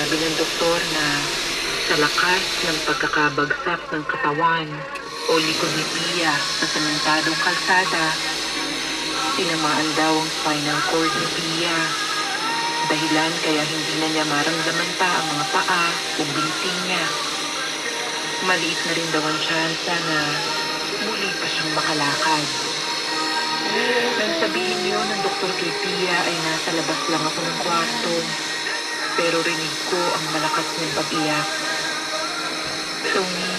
sinabi ng doktor na sa lakas ng pagkakabagsak ng katawan o likod ni Pia sa sementadong kalsada, tinamaan daw ang spinal cord ni Pia. Dahilan kaya hindi na niya maramdaman pa ang mga paa o binti niya. Maliit na rin daw ang tsansa na muli pa siyang makalakad. Nang sabihin niyo ng doktor kay Pia ay nasa labas lang ako ng kwarto, pero rinig ko ang malakas niyang pag-iyak. Tony,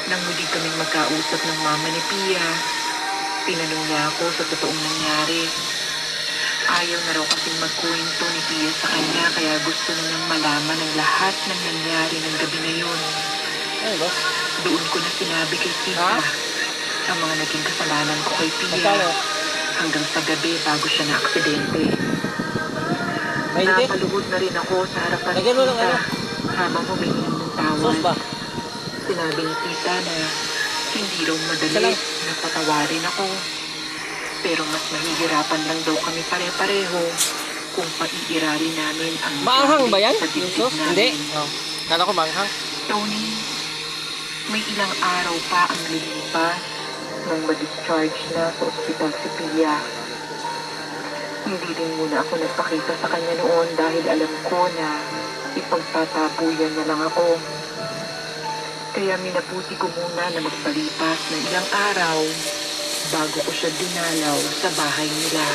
nang muli kaming magkausap ng mama ni Pia, tinanong niya ako sa totoong nangyari. Ayaw na raw kasing magkwento ni Pia sa kanya kaya gusto na niyang malaman ang lahat ng nangyari ng gabi na yun. Doon ko na sinabi kay Tita ang mga naging kasalanan ko kay Pia hanggang sa gabi bago siya na-aksidente. Napaluhod na rin ako sa harapan ni Tita habang humihingi ng tawad. Sinabi ni Tita na hindi raw madali na patawarin ako. Pero mas mahihirapan lang daw kami pare-pareho kung paiirali namin ang maanghang ba yan? sa dibdib Yung namin. hindi. Oh. Kala ko maanghang. Tony, may ilang araw pa ang lilipas nang ma-discharge na sa ospital si Pia. Hindi rin muna ako nagpakita sa kanya noon dahil alam ko na ipagtatabuyan na lang ako. Kaya minabuti ko muna na magpalipas ng ilang araw bago ko siya dinalaw sa bahay nila.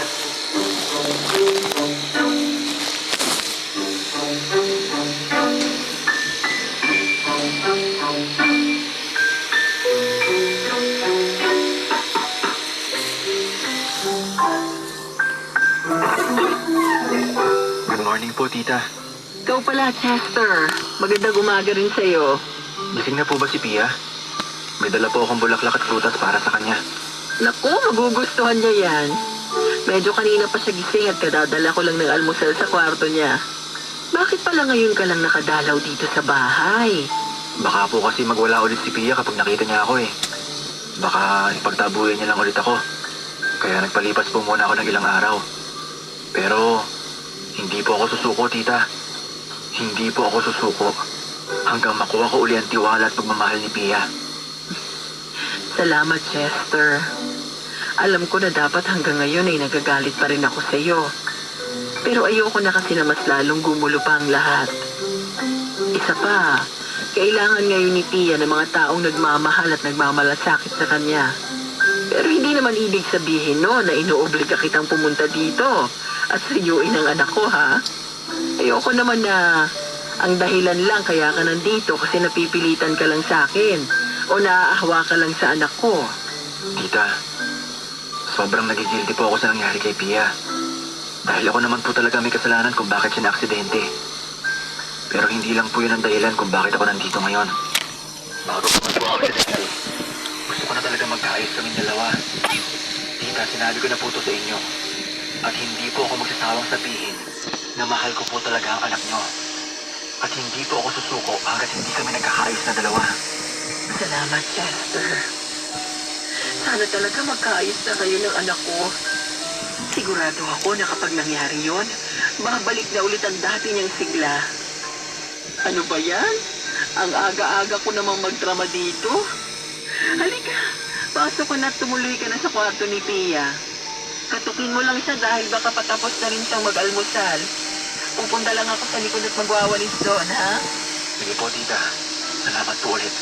Good morning po, tita. Ikaw pala, Chester. Magandang umaga rin sa'yo. Gising na po ba si Pia? May dala po akong bulaklak at prutas para sa kanya. Naku, magugustuhan niya yan. Medyo kanina pa siya gising at kadadala ko lang ng almusal sa kwarto niya. Bakit pala ngayon ka lang nakadalaw dito sa bahay? Baka po kasi magwala ulit si Pia kapag nakita niya ako eh. Baka ipagtabuyan niya lang ulit ako. Kaya nagpalipas po muna ako ng ilang araw. Pero hindi po ako susuko, tita. Hindi po ako susuko hanggang makuha ko uli ang tiwala at pagmamahal ni Pia. Salamat, Chester. Alam ko na dapat hanggang ngayon ay nagagalit pa rin ako sa iyo. Pero ayoko na kasi na mas lalong gumulo pa ang lahat. Isa pa, kailangan ngayon ni Pia ng mga taong nagmamahal at nagmamalasakit sa kanya. Pero hindi naman ibig sabihin no na inuobliga kitang pumunta dito at suyuin ang anak ko, ha? Ayoko naman na ang dahilan lang kaya ka nandito kasi napipilitan ka lang sa akin o naaawa ka lang sa anak ko. Tita, sobrang nagigilty po ako sa nangyari kay Pia. Dahil ako naman po talaga may kasalanan kung bakit siya na-aksidente. Pero hindi lang po yun ang dahilan kung bakit ako nandito ngayon. Bago po mag-aksidente, gusto ko na talaga magkaayos kaming dalawa. Tita, sinabi ko na po to sa inyo. At hindi po ako magsasawang sabihin na mahal ko po talaga ang anak nyo. At hindi po ako susuko hanggat hindi kami nagkakaayos na dalawa. Salamat, Chester. Sana talaga magkaayos na kayo ng anak ko. Sigurado ako na kapag nangyari yon, babalik na ulit ang dati niyang sigla. Ano ba yan? Ang aga-aga ko namang magdrama dito. Halika, pasok ka na at tumuloy ka na sa kwarto ni Pia. Katukin mo lang siya dahil baka patapos na rin siyang mag-almusal. Pupunta lang ako sa likod at magwawalis doon, ha? Sige po, tita. Salamat po ulit.